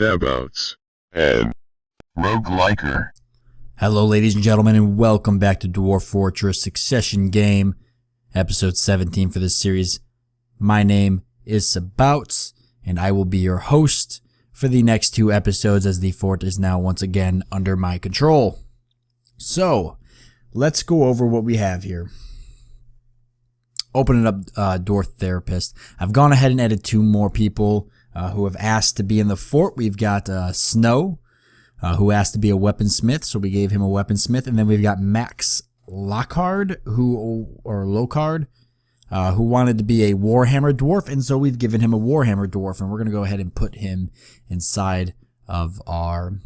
Sabouts, and Rogueliker. Hello, ladies and gentlemen, and welcome back to Dwarf Fortress Succession Game, episode 17 for this series. My name is Sabouts, and I will be your host for the next two episodes as the fort is now once again under my control. So, let's go over what we have here. Opening up Dwarf Therapist. I've gone ahead and added two more people who have asked to be in the fort. We've got Snow, who asked to be a weaponsmith, so we gave him a weaponsmith. And then we've got Max Lockhard, who wanted to be a Warhammer Dwarf, and so we've given him a Warhammer Dwarf, and we're going to go ahead and put him inside of our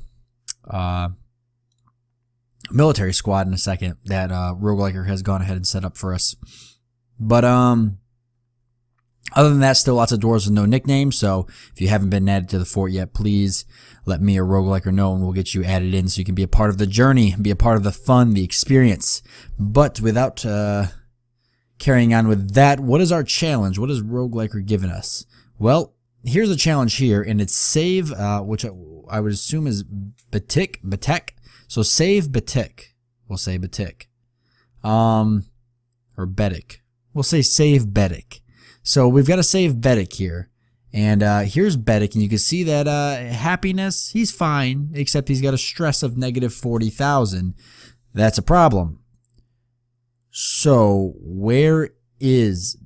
military squad in a second that Rogueliker has gone ahead and set up for us. But other than that, still lots of dwarves with no nicknames, so if you haven't been added to the fort yet, please let me or Rogueliker know, and we'll get you added in so you can be a part of the journey, be a part of the fun, the experience. But without carrying on with that, what is our challenge? What has Rogueliker given us? Well, here's a challenge here, and it's save, which I would assume is Batik. So save Batik. We'll say Batik. Or Bedik. We'll say save Bedik. So we've got to save Bedik here. And here's Bedik, and you can see that happiness, he's fine, except he's got a stress of negative 40,000. That's a problem. So where is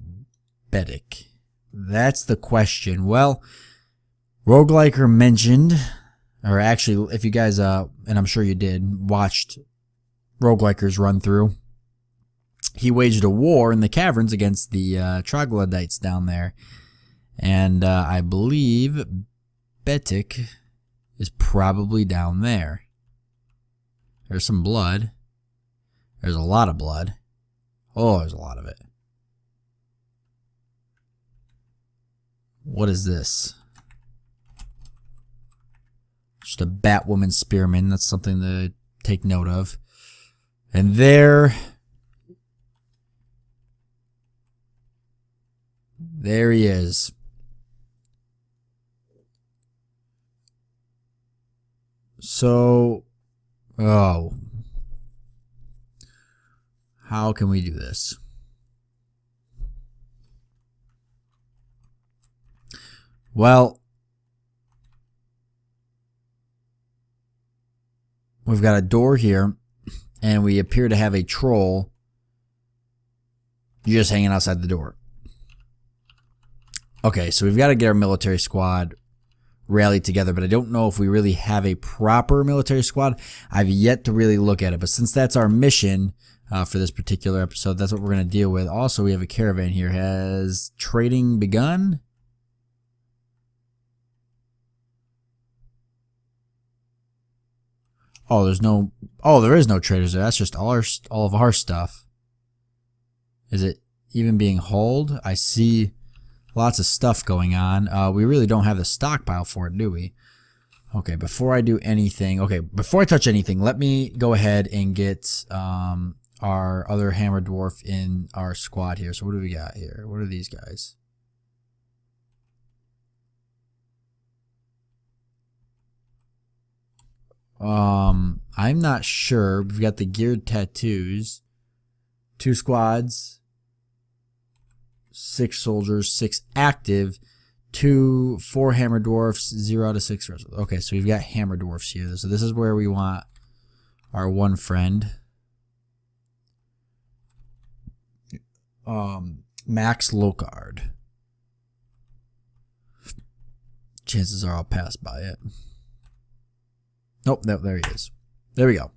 Bedik? That's the question. Well, Rogueliker mentioned, or actually, if you guys, and I'm sure you did, watched Rogueliker's run through, he waged a war in the caverns against the troglodytes down there. And I believe Betik is probably down there. There's some blood. There's a lot of blood. Oh, there's a lot of it. What is this? Just a Batwoman spearman. That's something to take note of. And there he is. So, how can we do this? Well, we've got a door here, and we appear to have a troll just hanging outside the door. Okay, so we've got to get our military squad rallied together, but I don't know if we really have a proper military squad. I've yet to really look at it, but since that's our mission for this particular episode, that's what we're going to deal with. Also, we have a caravan here. Has trading begun? Oh, there is no traders there. That's just all of our stuff. Is it even being hauled? I see lots of stuff going on. We really don't have the stockpile for it, do we? Okay, before I touch anything, let me go ahead and get our other hammer dwarf in our squad here. So what do we got here? What are these guys? I'm not sure. We've got the geared tattoos. 2 squads. 6 soldiers, 6 active, 4 hammer dwarfs, 0 out of 6. Okay, so we've got hammer dwarfs here. So this is where we want our one friend. Max Lockhard. Chances are I'll pass by it. Nope, no, there he is. There we go.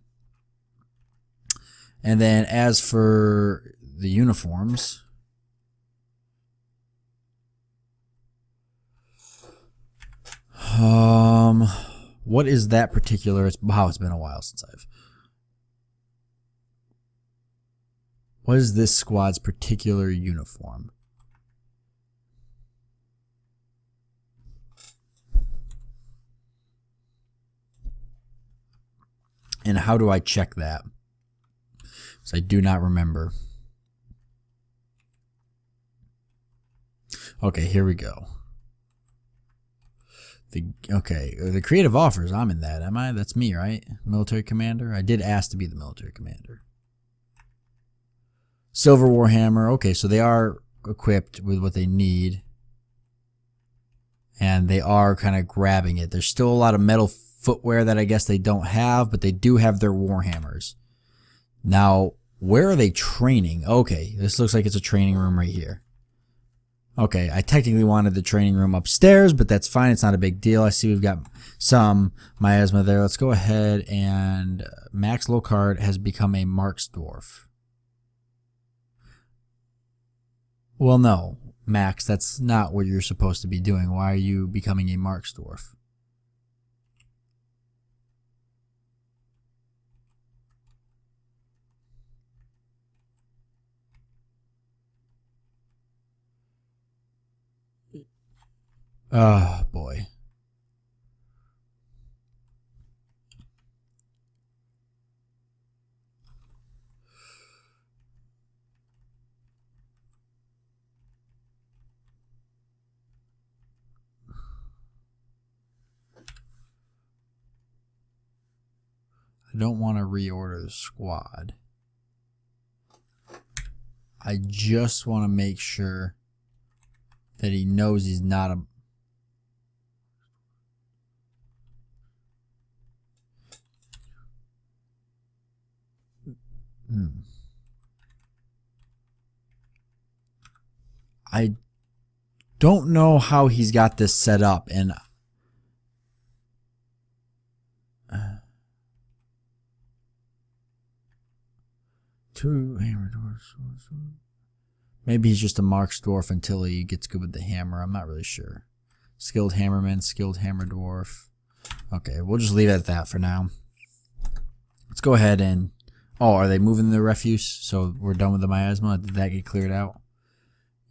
And then as for the uniforms, what is that particular? It's been a while since what is this squad's particular uniform? And how do I check that? Because I do not remember. Okay, here we go. Okay, the creative offers. I'm in that, am I? That's me, right? Military commander. I did ask to be the military commander. Silver Warhammer. Okay, so they are equipped with what they need. And they are kind of grabbing it. There's still a lot of metal footwear that I guess they don't have, but they do have their Warhammers. Now, where are they training? Okay, this looks like it's a training room right here. Okay, I technically wanted the training room upstairs, but that's fine. It's not a big deal. I see we've got some miasma there. Let's go ahead and Max Lockhart has become a Marks Dwarf. Well, no, Max, that's not what you're supposed to be doing. Why are you becoming a Marks Dwarf? Oh, boy. I don't want to reorder the squad. I just want to make sure that he knows he's not a... I don't know how he's got this set up, and two hammer dwarfs. Maybe he's just a Marks Dwarf until he gets good with the hammer. I'm not really sure. Skilled hammerman, skilled hammer dwarf. Okay, we'll just leave it at that for now. Let's go ahead and... Oh, are they moving the refuse? So we're done with the miasma? Did that get cleared out?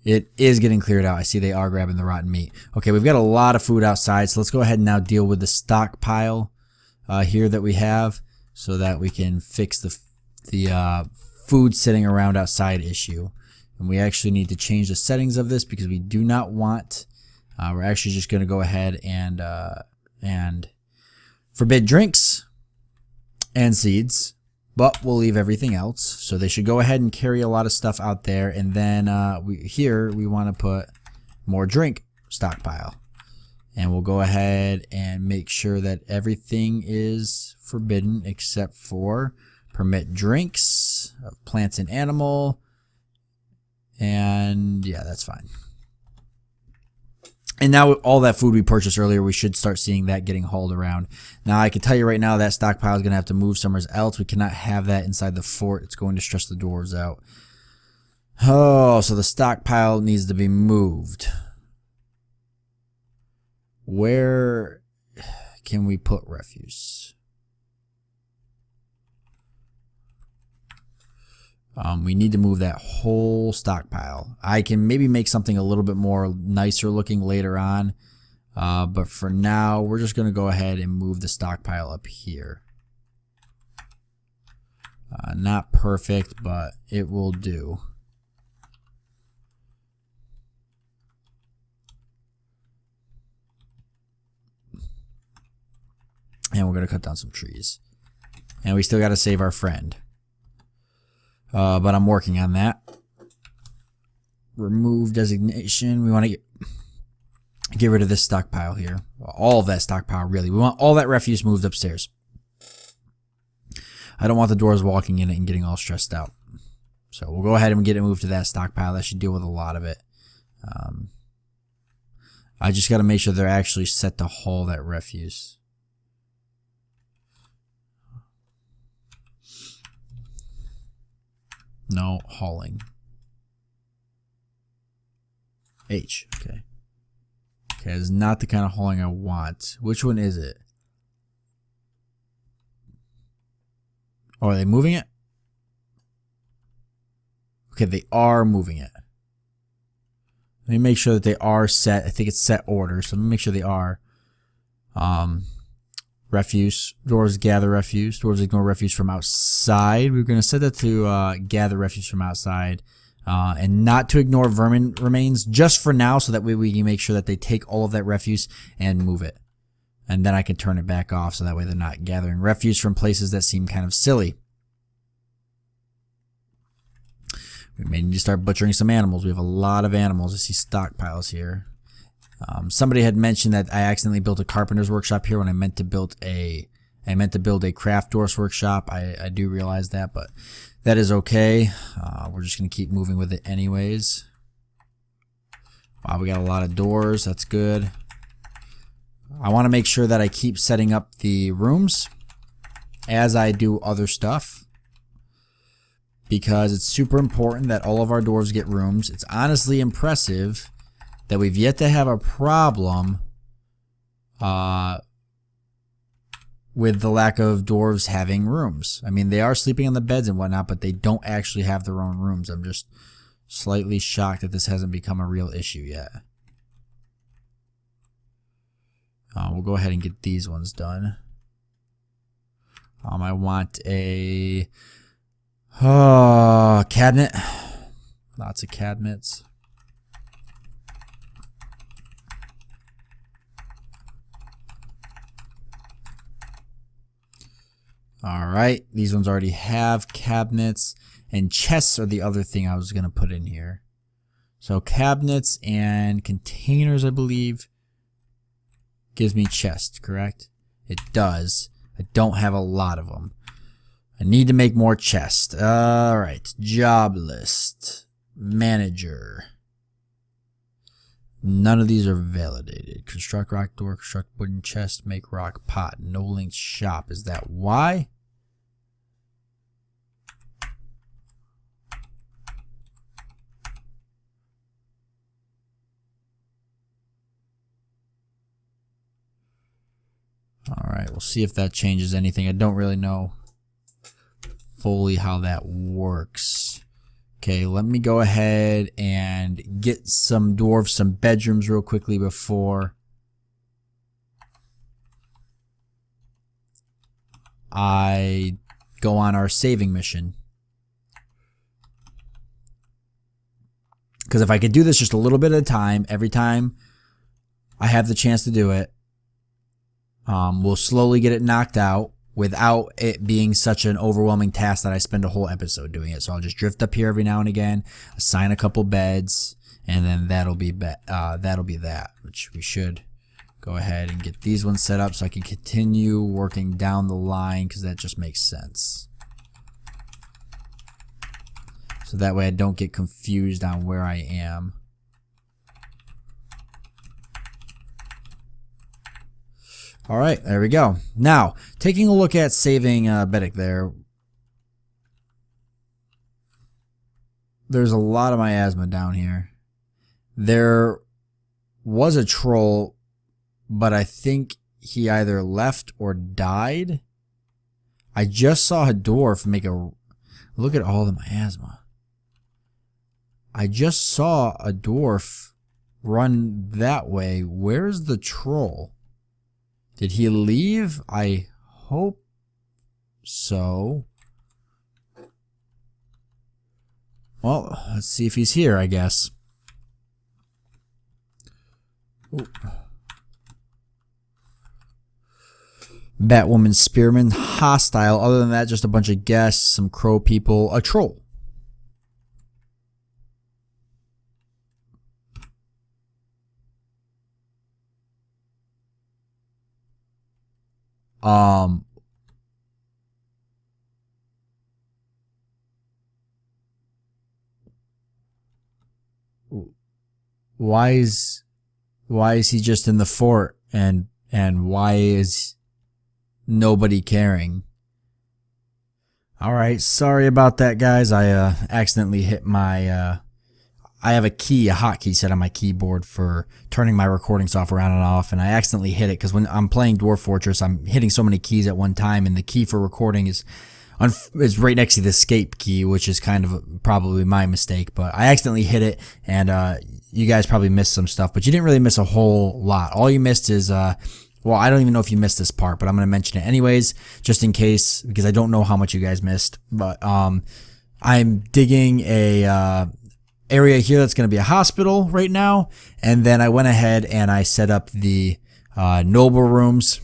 It is getting cleared out. I see they are grabbing the rotten meat. Okay, we've got a lot of food outside, so let's go ahead and now deal with the stockpile here that we have so that we can fix the food sitting around outside issue. And we actually need to change the settings of this because we do not want... we're actually just going to go ahead and forbid drinks and seeds. But we'll leave everything else. So they should go ahead and carry a lot of stuff out there. And then we want to put more drink stockpile. And we'll go ahead and make sure that everything is forbidden except for permit drinks of plants and animal. And yeah, that's fine. And now all that food we purchased earlier, we should start seeing that getting hauled around. Now I can tell you right now that stockpile is going to have to move somewhere else. We cannot have that inside the fort. It's going to stress the dwarves out. Oh, so the stockpile needs to be moved. Where can we put refuse? We need to move that whole stockpile. I can maybe make something a little bit more nicer looking later on. But for now, we're just going to go ahead and move the stockpile up here. Not perfect, but it will do. And we're going to cut down some trees. And we still got to save our friend. But I'm working on that. Remove designation. We want to get rid of this stockpile here. All of that stockpile, really. We want all that refuse moved upstairs. I don't want the dwarves walking in it and getting all stressed out. So we'll go ahead and get it moved to that stockpile. That should deal with a lot of it. I just got to make sure they're actually set to haul that refuse. No, hauling. H, okay. Okay, it's not the kind of hauling I want. Which one is it? Oh, are they moving it? Okay, they are moving it. Let me make sure that they are set. I think it's set order, so let me make sure they are. Refuse. Dwarves gather refuse. Dwarves ignore refuse from outside. We're going to set that to gather refuse from outside. And not to ignore vermin remains just for now, so that way we can make sure that they take all of that refuse and move it. and then I can turn it back off so that way they're not gathering refuse from places that seem kind of silly. We may need to start butchering some animals. We have a lot of animals. I see stockpiles here. Somebody had mentioned that I accidentally built a carpenter's workshop here when I meant to build a craft dwarf's workshop. I do realize that, but that is okay. We're just going to keep moving with it anyways. Wow, we got a lot of doors. That's good. I want to make sure that I keep setting up the rooms as I do other stuff, because it's super important that all of our dwarves get rooms. It's honestly impressive that we've yet to have a problem with the lack of dwarves having rooms. I mean, they are sleeping on the beds and whatnot, but they don't actually have their own rooms. I'm just slightly shocked that this hasn't become a real issue yet. We'll go ahead and get these ones done. I want a cabinet. Lots of cabinets. Alright, these ones already have cabinets, and chests are the other thing I was going to put in here. So cabinets and containers, I believe, gives me chests, correct? It does. I don't have a lot of them. I need to make more chests. Alright, job list, manager. None of these are validated. Construct rock door, construct wooden chest, make rock pot. No linked shop. Is that why? Alright, we'll see if that changes anything. I don't really know fully how that works. Okay, let me go ahead and get some dwarves, some bedrooms real quickly before I go on our saving mission. Because if I could do this just a little bit at a time, every time I have the chance to do it, we'll slowly get it knocked out without it being such an overwhelming task that I spend a whole episode doing it. So I'll just drift up here every now and again, assign a couple beds, and then that'll be that, which we should go ahead and get these ones set up so I can continue working down the line, because that just makes sense. So that way I don't get confused on where I am. Alright, there we go. Now, taking a look at saving Bedek there. There's a lot of miasma down here. There was a troll, but I think he either left or died. I just saw a dwarf make a... Look at all the miasma. I just saw a dwarf run that way. Where's the troll? Did he leave? I hope so. Well, let's see if he's here, I guess. Ooh. Batwoman, Spearman, hostile. Other than that, just a bunch of guests, some crow people, a troll. Why is he just in the fort, and why is nobody caring? All right, sorry about that, guys. I accidentally hit my I have a key, a hotkey set on my keyboard for turning my recording software on and off, and I accidentally hit it because when I'm playing Dwarf Fortress, I'm hitting so many keys at one time, and the key for recording is right next to the escape key, which is kind of probably my mistake, but I accidentally hit it, and you guys probably missed some stuff, but you didn't really miss a whole lot. All you missed is, well, I don't even know if you missed this part, but I'm going to mention it anyways, just in case, because I don't know how much you guys missed, but I'm digging a area here that's going to be a hospital right now, and then I went ahead and I set up the Noble rooms.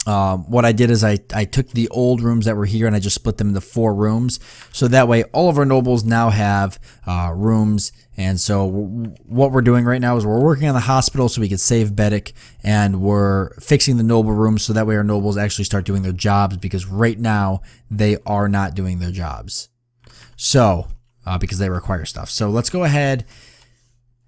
What I did is I took the old rooms that were here and I just split them into 4 rooms. So that way all of our nobles now have rooms. And so what we're doing right now is we're working on the hospital so we can save Bedek, and we're fixing the noble rooms so that way our nobles actually start doing their jobs, because right now they are not doing their jobs. So, because they require stuff. So let's go ahead.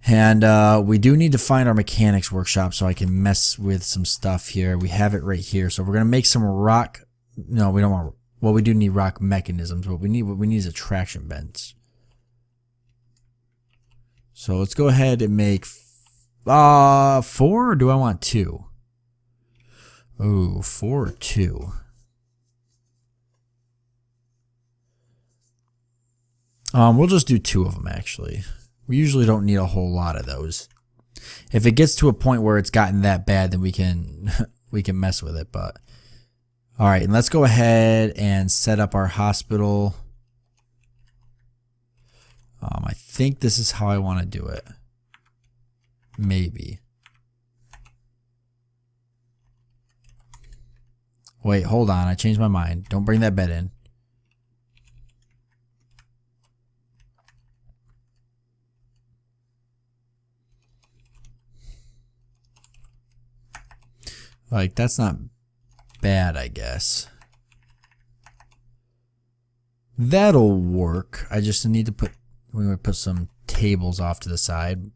And we do need to find our mechanics workshop so I can mess with some stuff here. We have it right here. So we're going to make some rock. No, we don't want. Well, we do need rock mechanisms. What we need is attraction bends. So let's go ahead and make 4, or do I want 2? Oh, 4 or 2. We'll just do 2 of them actually. We usually don't need a whole lot of those. If it gets to a point where it's gotten that bad, then we can mess with it. But all right, and let's go ahead and set up our hospital. I think this is how I want to do it. Maybe. Wait, hold on. I changed my mind. Don't bring that bed in. Like, that's not bad, I guess. That'll work. I just need to put, we're going to put some tables off to the side.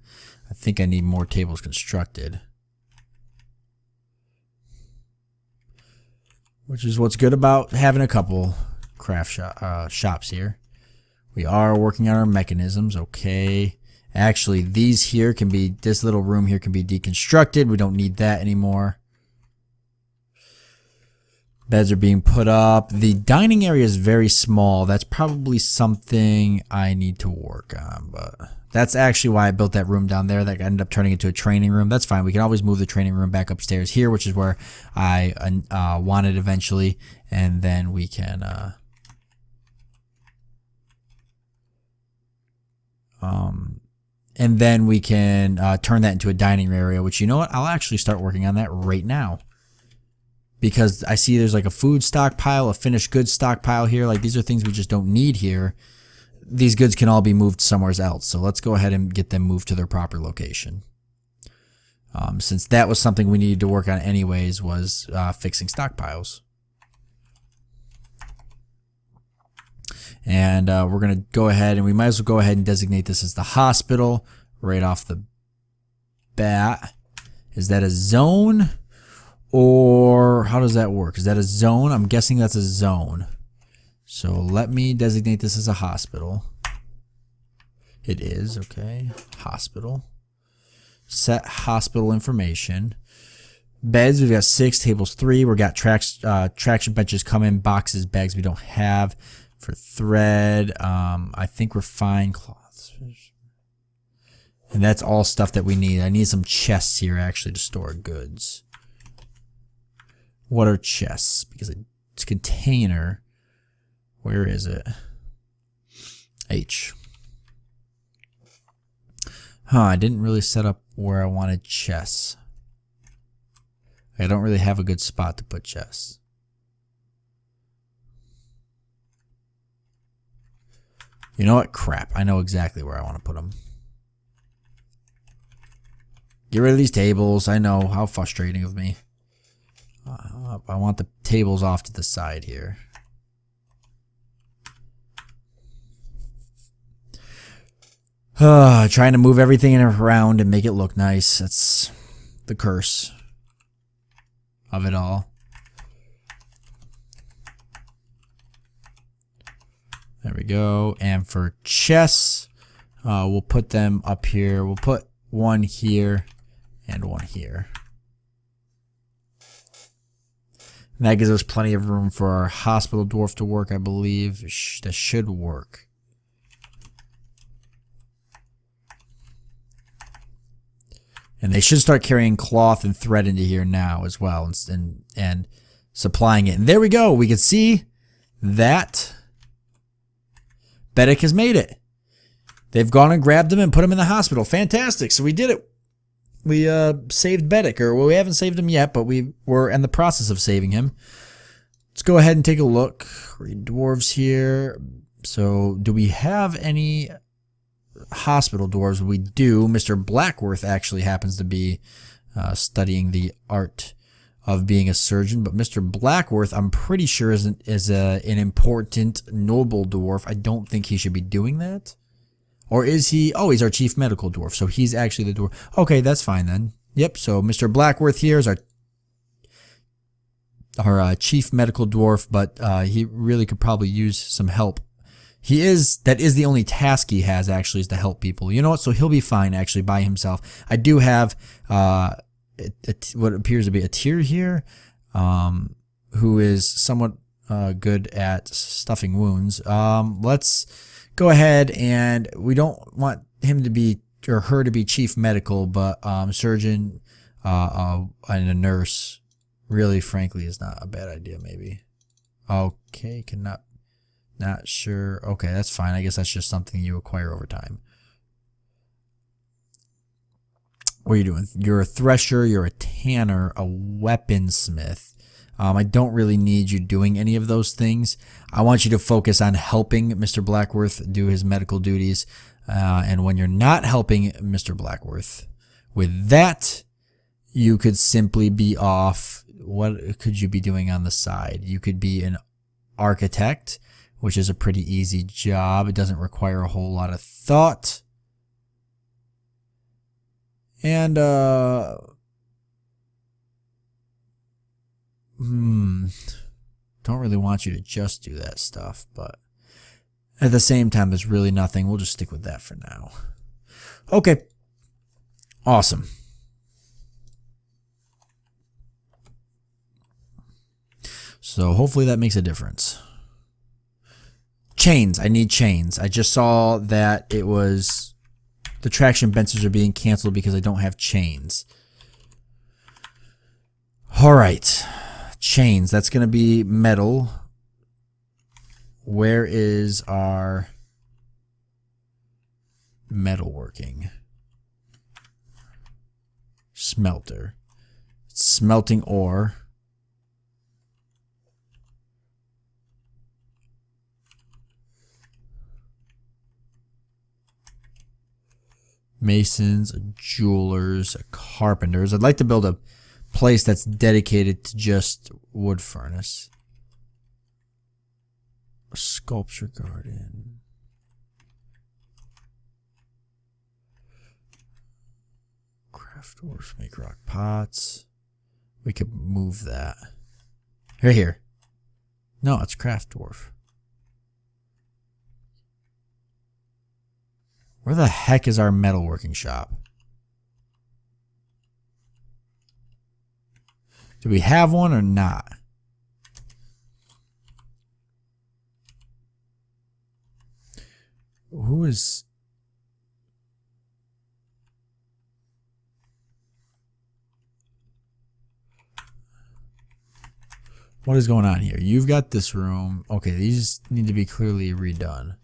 I think I need more tables constructed. Which is what's good about having a couple craft shops here. We are working on our mechanisms. Okay. Actually, these here can be, this little room here can be deconstructed. We don't need that anymore. Beds are being put up. The dining area is very small. That's probably something I need to work on, but that's actually why I built that room down there that ended up turning into a training room. That's fine. We can always move the training room back upstairs here, which is where I want it eventually, and then we can turn that into a dining area, which, you know what? I'll actually start working on that right now. Because I see there's like a food stockpile, a finished goods stockpile here. Like, these are things we just don't need here. These goods can all be moved somewhere else. So let's go ahead and get them moved to their proper location. Since that was something we needed to work on anyways, was fixing stockpiles. And we're going to go ahead, and we might as well go ahead and designate this as the hospital right off the bat. Is that a zone? Or how does that work? Is that a zone? I'm guessing that's a zone. So let me designate this as a hospital. It is, okay. Hospital. Set hospital information. Beds, we've got 6, tables 3. We've got traction benches coming, boxes, bags we don't have. For thread, I think we're fine. Cloths. And that's all stuff that we need. I need some chests here actually to store goods. What are chests? Because it's container. Where is it? H. I didn't really set up where I wanted chests. I don't really have a good spot to put chests. You know what? Crap. I know exactly where I want to put them. Get rid of these tables. I know. How frustrating of me. I want the tables off to the side here. Trying to move everything around and make it look nice. That's the curse of it all. There we go. And for chests, we'll put them up here. We'll put one here and one here. And that gives us plenty of room for our hospital dwarf to work, I believe. That should work. And they should start carrying cloth and thread into here now as well, and supplying it. And there we go. We can see that Bedek has made it. They've gone and grabbed him and put him in the hospital. Fantastic. So we did it. saved Bedek, or well, we haven't saved him yet, but we're in the process of saving him. Let's go ahead and take a look. Read dwarves here. So, do we have any hospital dwarves? We do. Mr. Blackworth actually happens to be studying the art of being a surgeon, but Mr. Blackworth, I'm pretty sure, is an important noble dwarf. I don't think he should be doing that. Or is he? Oh, he's our chief medical dwarf, so he's actually the dwarf. Okay, that's fine then. Yep, so Mr. Blackworth here is our chief medical dwarf, but he really could probably use some help. That is the only task he has, actually, is to help people. You know what? So he'll be fine, actually, by himself. I do have what appears to be a tier here, who is somewhat good at stuffing wounds. Let's go ahead, and we don't want him to be, or her to be chief medical, but surgeon and a nurse, really, frankly, is not a bad idea, maybe. Okay, not sure. Okay, that's fine. I guess that's just something you acquire over time. What are you doing? You're a thresher, you're a tanner, a weaponsmith. I don't really need you doing any of those things. I want you to focus on helping Mr. Blackworth do his medical duties. And when you're not helping Mr. Blackworth with that, you could simply be off. What could you be doing on the side? You could be an architect, which is a pretty easy job. It doesn't require a whole lot of thought. And, don't really want you to just do that stuff, but at the same time, there's really nothing. We'll just stick with that for now. Okay. Awesome. So hopefully that makes a difference. Chains. I need chains. I just saw that it was the traction benches are being canceled because I don't have chains. All right. Chains. That's going to be metal. Where is our metalworking? Smelter. It's smelting ore. Masons, jewelers, carpenters. I'd like to build a place that's dedicated to just wood furnace. A sculpture garden. Craft dwarfs make rock pots. We could move that. Right here. No, it's craft dwarf. Where the heck is our metalworking shop? Do we have one or not? Who is... What is going on here? You've got this room. Okay, these need to be clearly redone.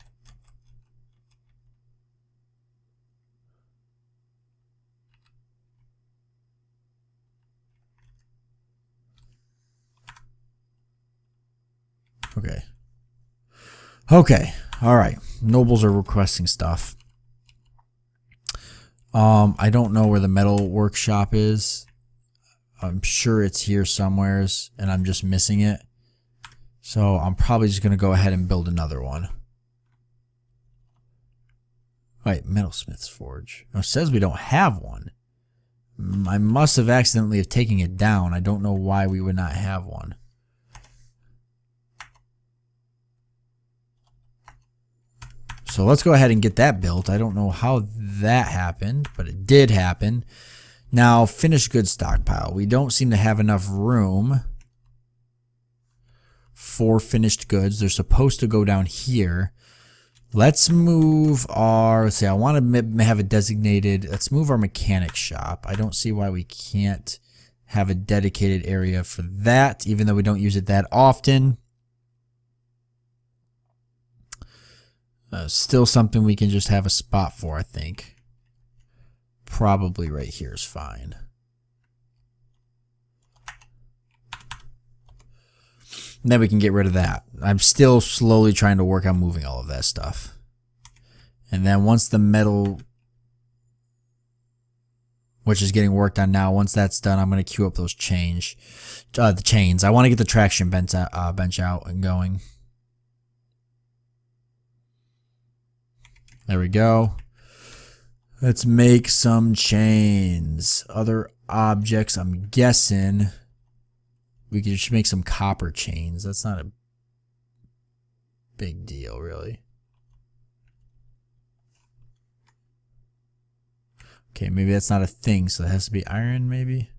Okay. Okay. All right. Nobles are requesting stuff. I don't know where the metal workshop is. I'm sure it's here somewheres, and I'm just missing it. So I'm probably just going to go ahead and build another one. Wait, Metalsmith's Forge. Oh, it says we don't have one. I must have accidentally have taken it down. I don't know why we would not have one. So let's go ahead and get that built. I don't know how that happened, but it did happen. Now, finished goods stockpile. We don't seem to have enough room for finished goods. They're supposed to go down here. Let's move our, let's see, I want to have a designated, let's move our mechanic shop. I don't see why we can't have a dedicated area for that, even though we don't use it that often. Still something we can just have a spot for, I think. probably right here is fine. And then we can get rid of that. I'm still slowly trying to work on moving all of that stuff. And then once the metal, which is getting worked on now, once that's done, I'm going to queue up those the chains. I want to get the traction bench out and going. There we go. Let's make some chains. Other objects, I'm guessing we could just make some copper chains. That's not a big deal, really. Okay, maybe that's not a thing, so it has to be iron, maybe?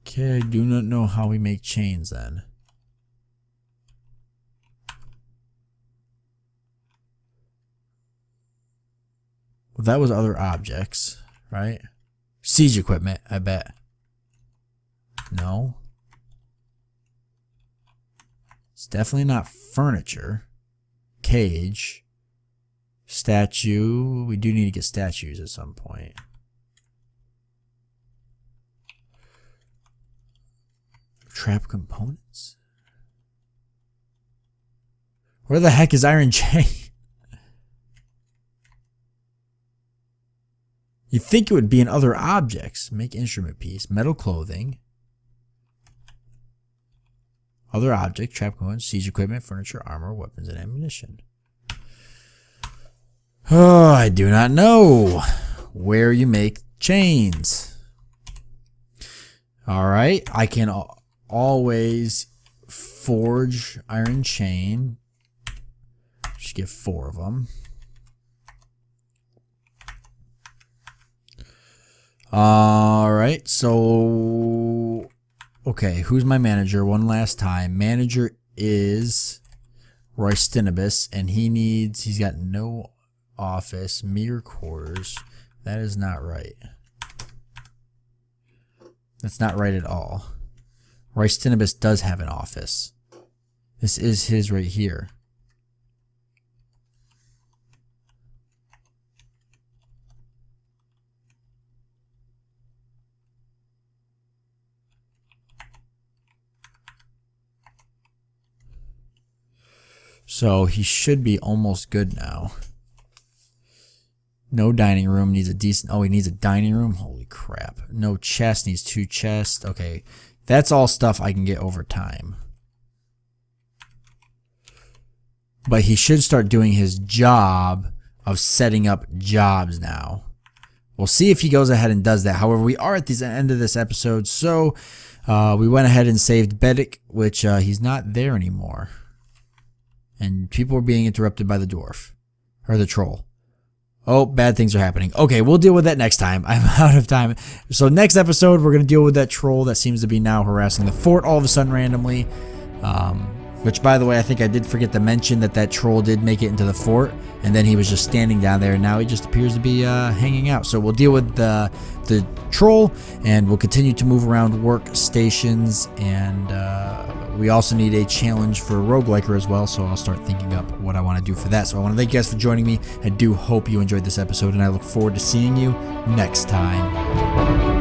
Okay, I do not know how we make chains then. Well, that was other objects, right? Siege equipment, I bet. No. It's definitely not furniture. Cage. Statue. We do need to get statues at some point. Trap components? Where the heck is iron chain? You'd think it would be in other objects. Make instrument piece. Metal clothing. Other object. Trap components. Siege equipment. Furniture. Armor. Weapons and ammunition. Oh, I do not know where you make chains. Alright. I can always forge iron chain. Just get 4 of them. Alright, so okay, who's my manager? One last time. Manager is Roystinibus, and he's got no office, meter quarters. That is not right. That's not right at all. Roystinibus does have an office. This is his right here. So he should be almost good now. No dining room, needs a decent... Oh, he needs a dining room? Holy crap. No chest, needs 2 chests. Okay, that's all stuff I can get over time. But he should start doing his job of setting up jobs now. We'll see if he goes ahead and does that. However, we are at the end of this episode, so we went ahead and saved Bedek, which he's not there anymore. And people are being interrupted by the dwarf. Or the troll. Oh, bad things are happening. Okay, we'll deal with that next time. I'm out of time. So next episode, we're going to deal with that troll that seems to be now harassing the fort all of a sudden randomly. Which, by the way, I think I did forget to mention that troll did make it into the fort. And then he was just standing down there. And now he just appears to be hanging out. So we'll deal with the troll. And we'll continue to move around workstations. And we also need a challenge for Rogueliker as well. So I'll start thinking up what I want to do for that. So I want to thank you guys for joining me. I do hope you enjoyed this episode. And I look forward to seeing you next time.